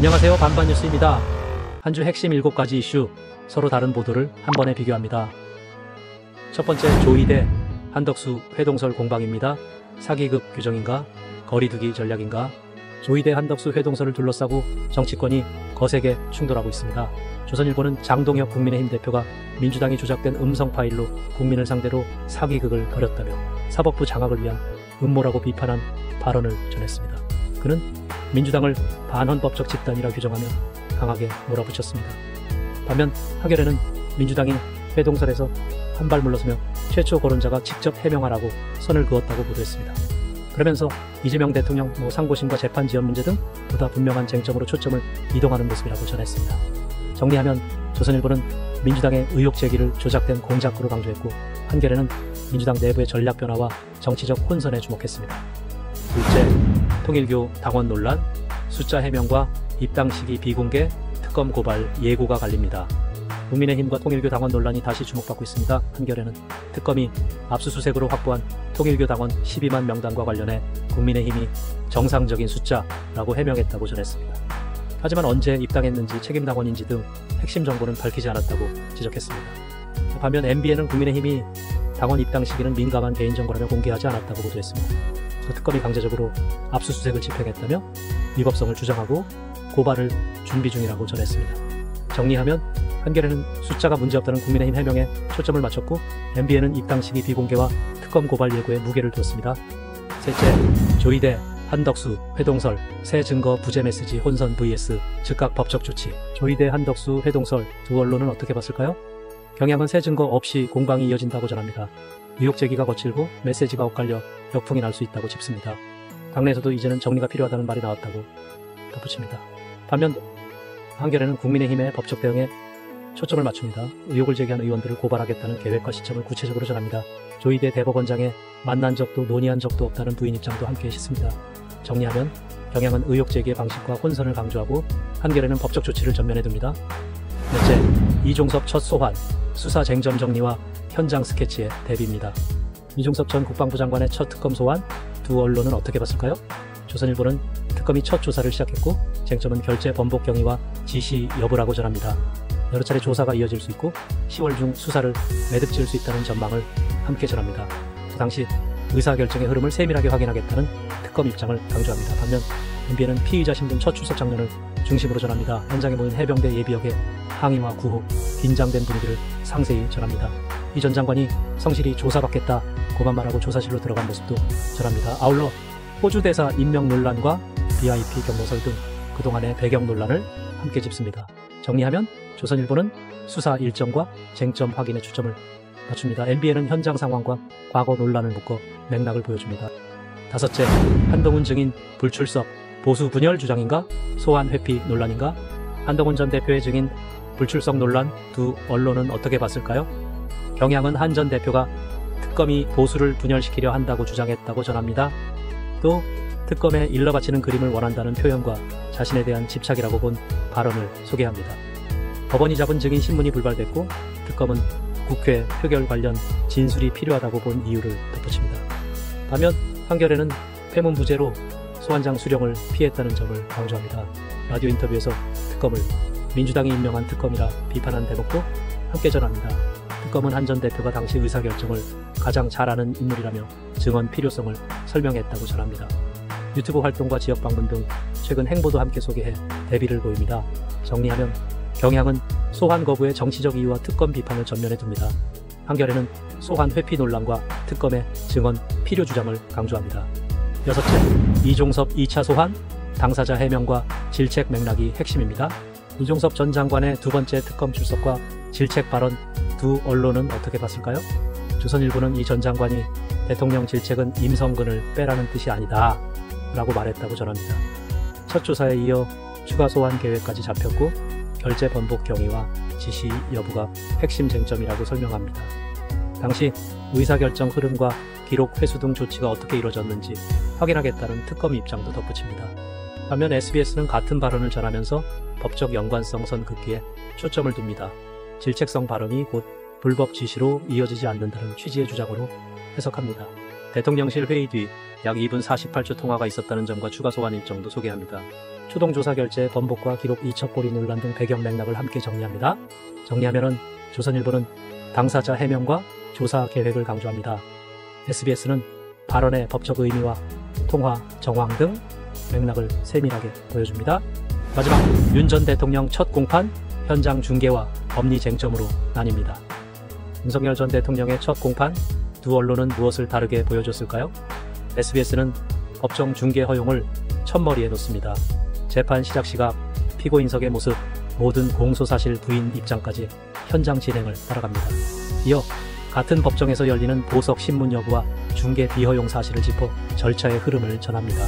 안녕하세요. 반반뉴스입니다. 한 주 핵심 7가지 이슈, 서로 다른 보도를 한 번에 비교합니다. 첫 번째, 조이대 한덕수 회동설 공방입니다. 사기극 규정인가? 거리두기 전략인가? 조이대 한덕수 회동설을 둘러싸고 정치권이 거세게 충돌하고 있습니다. 조선일보는 장동혁 국민의힘 대표가 민주당이 조작된 음성 파일로 국민을 상대로 사기극을 벌였다며 사법부 장악을 위한 음모라고 비판한 발언을 전했습니다. 그는 민주당을 반헌법적 집단이라 규정하며 강하게 몰아붙였습니다. 반면 한겨레는 민주당이 회동설에서 한 발 물러서며 최초 거론자가 직접 해명하라고 선을 그었다고 보도했습니다. 그러면서 이재명 대통령 상고심과 재판 지연 문제 등 보다 분명한 쟁점으로 초점을 이동하는 모습이라고 전했습니다. 정리하면 조선일보는 민주당의 의혹 제기를 조작된 공작구로 강조했고, 한겨레는 민주당 내부의 전략 변화와 정치적 혼선에 주목했습니다. 둘째, 통일교 당원 논란, 숫자 해명과 입당 시기 비공개, 특검 고발 예고가 갈립니다. 국민의힘과 통일교 당원 논란이 다시 주목받고 있습니다. 한겨레는 특검이 압수수색으로 확보한 통일교 당원 12만 명단과 관련해 국민의힘이 정상적인 숫자라고 해명했다고 전했습니다. 하지만 언제 입당했는지 책임 당원인지 등 핵심 정보는 밝히지 않았다고 지적했습니다. 반면 MBN은 국민의힘이 당원 입당 시기는 민감한 개인정보라며 공개하지 않았다고 보도했습니다. 특검이 강제적으로 압수수색을 집행했다며 위법성을 주장하고 고발을 준비 중이라고 전했습니다. 정리하면 한겨레는 숫자가 문제없다는 국민의힘 해명에 초점을 맞췄고, MBN은 입당 시기 비공개와 특검 고발 예고에 무게를 두었습니다. 셋째, 조이대 한덕수 회동설 새 증거 부재 메시지 혼선 vs 즉각 법적 조치. 조이대 한덕수 회동설 두 언론은 어떻게 봤을까요? 경향은 새 증거 없이 공방이 이어진다고 전합니다. 의혹 제기가 거칠고 메시지가 엇갈려 역풍이 날 수 있다고 짚습니다. 당내에서도 이제는 정리가 필요하다는 말이 나왔다고 덧붙입니다. 반면 한겨레는 국민의힘의 법적 대응에 초점을 맞춥니다. 의혹을 제기한 의원들을 고발하겠다는 계획과 시점을 구체적으로 전합니다. 조이대 대법원장에 만난 적도 논의한 적도 없다는 부인 입장도 함께 싣습니다. 정리하면 경향은 의혹 제기의 방식과 혼선을 강조하고, 한겨레는 법적 조치를 전면에 둡니다. 넷째, 이종섭 첫 소환, 수사 쟁점 정리와 현장 스케치의 대비입니다. 이종섭 전 국방부 장관의 첫 특검 소환, 두 언론은 어떻게 봤을까요? 조선일보는 특검이 첫 조사를 시작했고, 쟁점은 결재 번복 경위와 지시 여부라고 전합니다. 여러 차례 조사가 이어질 수 있고 10월 중 수사를 매듭 지을 수 있다는 전망을 함께 전합니다. 그 당시 의사결정의 흐름을 세밀하게 확인하겠다는 특검 입장을 강조합니다. 반면 MBN은 피의자 신분 첫 출석 장면을 중심으로 전합니다. 현장에 모인 해병대 예비역의 항의와 구호, 긴장된 분위기를 상세히 전합니다. 이 전 장관이 성실히 조사받겠다고만 말하고 조사실로 들어간 모습도 전합니다. 아울러 호주 대사 임명 논란과 VIP 경로설 등 그동안의 배경 논란을 함께 짚습니다. 정리하면 조선일보는 수사 일정과 쟁점 확인에 초점을 맞춥니다. MBN은 현장 상황과 과거 논란을 묶어 맥락을 보여줍니다. 다섯째, 한동훈 증인 불출석, 보수 분열 주장인가? 소환 회피 논란인가? 한동훈 전 대표의 증인 불출석 논란, 두 언론은 어떻게 봤을까요? 경향은 한 전 대표가 특검이 보수를 분열시키려 한다고 주장했다고 전합니다. 또 특검에 일러바치는 그림을 원한다는 표현과 자신에 대한 집착이라고 본 발언을 소개합니다. 법원이 잡은 증인 신문이 불발됐고, 특검은 국회 표결 관련 진술이 필요하다고 본 이유를 덧붙입니다. 반면 한겨레는 폐문부재로 소환장 수령을 피했다는 점을 강조합니다. 라디오 인터뷰에서 특검을 민주당이 임명한 특검이라 비판한 대목도 함께 전합니다. 특검은 한 전 대표가 당시 의사결정을 가장 잘 아는 인물이라며 증언 필요성을 설명했다고 전합니다. 유튜브 활동과 지역 방문 등 최근 행보도 함께 소개해 대비를 보입니다. 정리하면 경향은 소환 거부의 정치적 이유와 특검 비판을 전면에 둡니다. 한겨레는 소환 회피 논란과 특검의 증언 필요 주장을 강조합니다. 여섯째, 이종섭 2차 소환, 당사자 해명과 질책 맥락이 핵심입니다. 이종섭 전 장관의 두 번째 특검 출석과 질책 발언, 두 언론은 어떻게 봤을까요? 조선일보는 이 전 장관이 대통령 질책은 임성근을 빼라는 뜻이 아니다 라고 말했다고 전합니다. 첫 조사에 이어 추가 소환 계획까지 잡혔고, 결재 번복 경위와 지시 여부가 핵심 쟁점이라고 설명합니다. 당시 의사결정 흐름과 기록 회수 등 조치가 어떻게 이루어졌는지 확인하겠다는 특검 입장도 덧붙입니다. 반면 SBS는 같은 발언을 전하면서 법적 연관성 선긋기에 초점을 둡니다. 질책성 발언이 곧 불법 지시로 이어지지 않는다는 취지의 주장으로 해석합니다. 대통령실 회의 뒤 약 2분 48초 통화가 있었다는 점과 추가 소환 일정도 소개합니다. 추동 조사 결제, 번복과 기록, 이첩고리 논란 등 배경 맥락을 함께 정리합니다. 정리하면은 조선일보는 당사자 해명과 조사 계획을 강조합니다. SBS는 발언의 법적 의미와 통화 정황 등 맥락을 세밀하게 보여줍니다. 마지막, 윤 전 대통령 첫 공판, 현장 중계와 법리 쟁점으로 나뉩니다. 윤석열 전 대통령의 첫 공판, 두 언론은 무엇을 다르게 보여줬을까요? SBS는 법정 중계 허용을 첫머리에 놓습니다. 재판 시작 시각, 피고인석의 모습, 모든 공소사실 부인 입장까지 현장 진행을 따라갑니다. 이어 같은 법정에서 열리는 보석 신문 여부와 중계 비허용 사실을 짚어 절차의 흐름을 전합니다.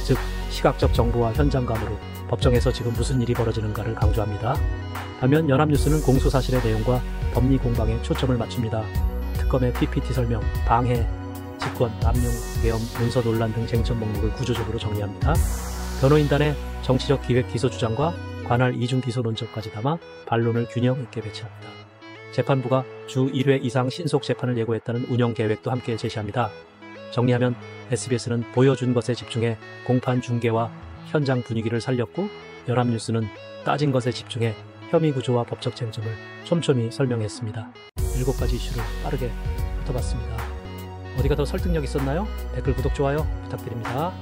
즉, 시각적 정보와 현장감으로 법정에서 지금 무슨 일이 벌어지는가를 강조합니다. 반면 연합뉴스는 공소사실의 내용과 법리 공방에 초점을 맞춥니다. 특검의 PPT 설명, 방해, 직권, 남용, 계엄, 문서 논란 등 쟁점 목록을 구조적으로 정리합니다. 변호인단의 정치적 기획 기소 주장과 관할 이중 기소 논점까지 담아 반론을 균형 있게 배치합니다. 재판부가 주 1회 이상 신속 재판을 예고했다는 운영 계획도 함께 제시합니다. 정리하면 SBS는 보여준 것에 집중해 공판 중계와 현장 분위기를 살렸고, 연합뉴스는 따진 것에 집중해 혐의 구조와 법적 쟁점을 촘촘히 설명했습니다. 7가지 이슈를 빠르게 훑어봤습니다. 어디가 더 설득력 있었나요? 댓글, 구독, 좋아요 부탁드립니다.